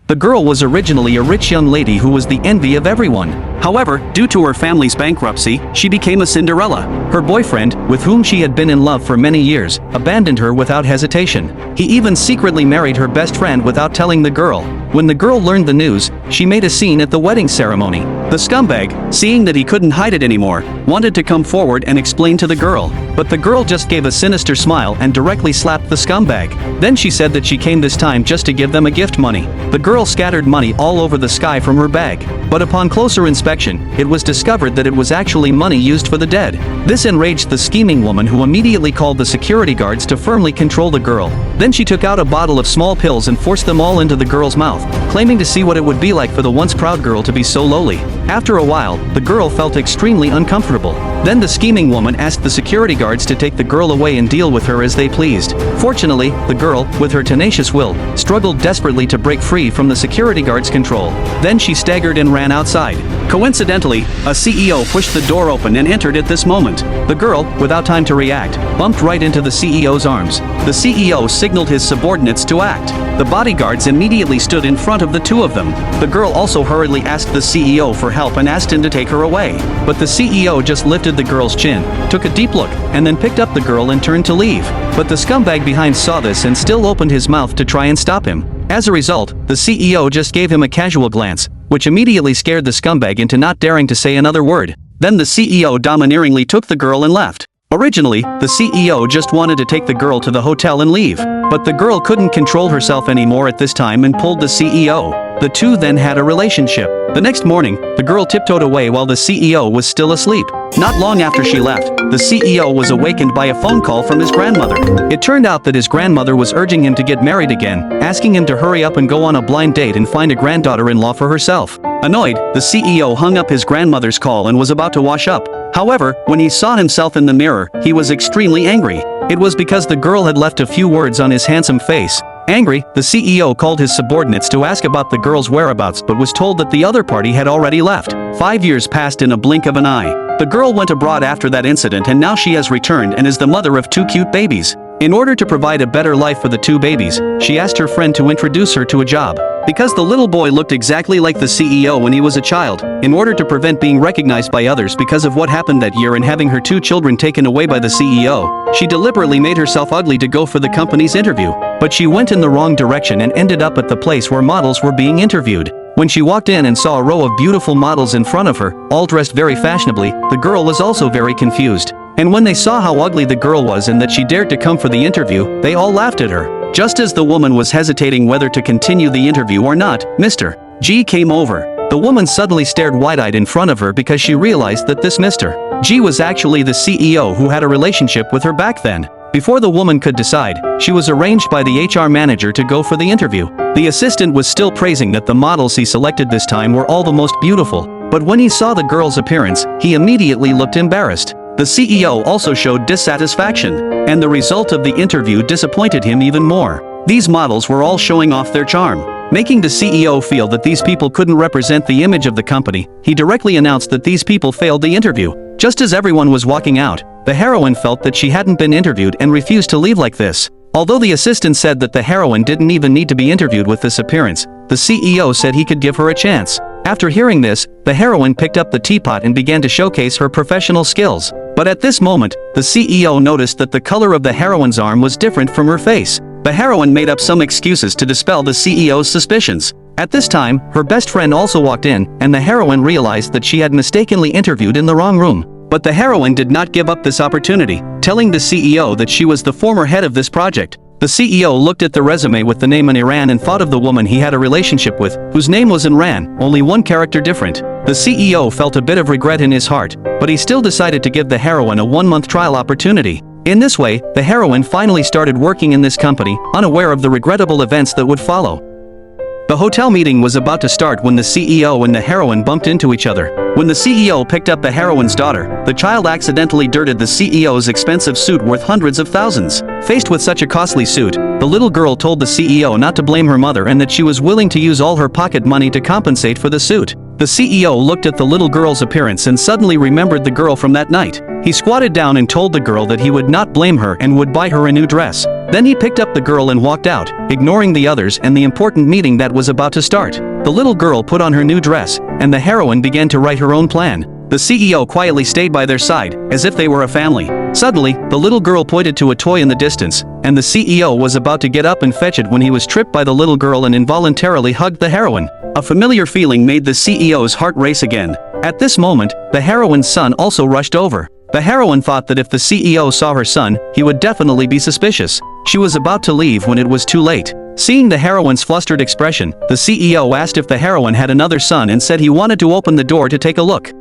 The girl was originally a rich young lady who was the envy of everyone. However, due to her family's bankruptcy, she became a Cinderella. Her boyfriend, with whom she had been in love for many years, abandoned her without hesitation. He even secretly married her best friend without telling the girl. When the girl learned the news, she made a scene at the wedding ceremony. The scumbag, seeing that he couldn't hide it anymore, wanted to come forward and explain to the girl. But the girl just gave a sinister smile and directly slapped the scumbag. Then she said that she came this time just to give them a gift money. The girl scattered money all over the sky from her bag. But upon closer inspection, it was discovered that it was actually money used for the dead. This enraged the scheming woman, who immediately called the security guards to firmly control the girl. Then she took out a bottle of small pills and forced them all into the girl's mouth, claiming to see what it would be like for the once proud girl to be so lowly. After a while, the girl felt extremely uncomfortable. Then the scheming woman asked the security guards to take the girl away and deal with her as they pleased. Fortunately, the girl, with her tenacious will, struggled desperately to break free from the security guards' control. Then she staggered and ran outside. Coincidentally, a CEO pushed the door open and entered at this moment. The girl, without time to react, bumped right into the CEO's arms. The CEO signaled his subordinates to act. The bodyguards immediately stood in front of the two of them. The girl also hurriedly asked the CEO for help and asked him to take her away. But the CEO just lifted the girl's chin, took a deep look, and then picked up the girl and turned to leave. But the scumbag behind saw this and still opened his mouth to try and stop him. As a result, the CEO just gave him a casual glance, which immediately scared the scumbag into not daring to say another word. Then the CEO domineeringly took the girl and left. Originally, the CEO just wanted to take the girl to the hotel and leave. But the girl couldn't control herself anymore at this time and pulled the CEO. The two then had a relationship. The next morning, the girl tiptoed away while the CEO was still asleep. Not long after she left, the CEO was awakened by a phone call from his grandmother. It turned out that his grandmother was urging him to get married again, asking him to hurry up and go on a blind date and find a granddaughter-in-law for herself. Annoyed, the CEO hung up his grandmother's call and was about to wash up. However, when he saw himself in the mirror, he was extremely angry. It was because the girl had left a few words on his handsome face. Angry, the CEO called his subordinates to ask about the girl's whereabouts but was told that the other party had already left. 5 years passed in a blink of an eye. The girl went abroad after that incident and now she has returned and is the mother of 2 cute babies. In order to provide a better life for the 2 babies, she asked her friend to introduce her to a job. Because the little boy looked exactly like the CEO when he was a child, in order to prevent being recognized by others because of what happened that year and having her 2 children taken away by the CEO, she deliberately made herself ugly to go for the company's interview. But she went in the wrong direction and ended up at the place where models were being interviewed. When she walked in and saw a row of beautiful models in front of her, all dressed very fashionably, the girl was also very confused. And when they saw how ugly the girl was and that she dared to come for the interview, they all laughed at her. Just as the woman was hesitating whether to continue the interview or not, Mr. G came over. The woman suddenly stared wide-eyed in front of her because she realized that this Mr. G was actually the CEO who had a relationship with her back then. Before the woman could decide, she was arranged by the HR manager to go for the interview. The assistant was still praising that the models he selected this time were all the most beautiful, but when he saw the girl's appearance, he immediately looked embarrassed. The CEO also showed dissatisfaction, and the result of the interview disappointed him even more. These models were all showing off their charm, making the CEO feel that these people couldn't represent the image of the company. He directly announced that these people failed the interview. Just as everyone was walking out, the heroine felt that she hadn't been interviewed and refused to leave like this. Although the assistant said that the heroine didn't even need to be interviewed with this appearance, the CEO said he could give her a chance. After hearing this, the heroine picked up the teapot and began to showcase her professional skills. But at this moment, the CEO noticed that the color of the heroine's arm was different from her face. The heroine made up some excuses to dispel the CEO's suspicions. At this time, her best friend also walked in, and the heroine realized that she had mistakenly interviewed in the wrong room. But the heroine did not give up this opportunity, telling the CEO that she was the former head of this project. The CEO looked at the resume with the name in Iran and thought of the woman he had a relationship with, whose name was Imran, only one character different. The CEO felt a bit of regret in his heart, but he still decided to give the heroine a 1-month trial opportunity. In this way, the heroine finally started working in this company, unaware of the regrettable events that would follow. The hotel meeting was about to start when the CEO and the heroine bumped into each other. When the CEO picked up the heroine's daughter, the child accidentally dirted the CEO's expensive suit worth hundreds of thousands. Faced with such a costly suit, the little girl told the CEO not to blame her mother and that she was willing to use all her pocket money to compensate for the suit. The CEO looked at the little girl's appearance and suddenly remembered the girl from that night. He squatted down and told the girl that he would not blame her and would buy her a new dress. Then he picked up the girl and walked out, ignoring the others and the important meeting that was about to start. The little girl put on her new dress, and the heroine began to write her own plan. The CEO quietly stayed by their side, as if they were a family. Suddenly, the little girl pointed to a toy in the distance, and the CEO was about to get up and fetch it when he was tripped by the little girl and involuntarily hugged the heroine. A familiar feeling made the CEO's heart race again. At this moment, the heroine's son also rushed over. The heroine thought that if the CEO saw her son, he would definitely be suspicious. She was about to leave when it was too late. Seeing the heroine's flustered expression, the CEO asked if the heroine had another son and said he wanted to open the door to take a look.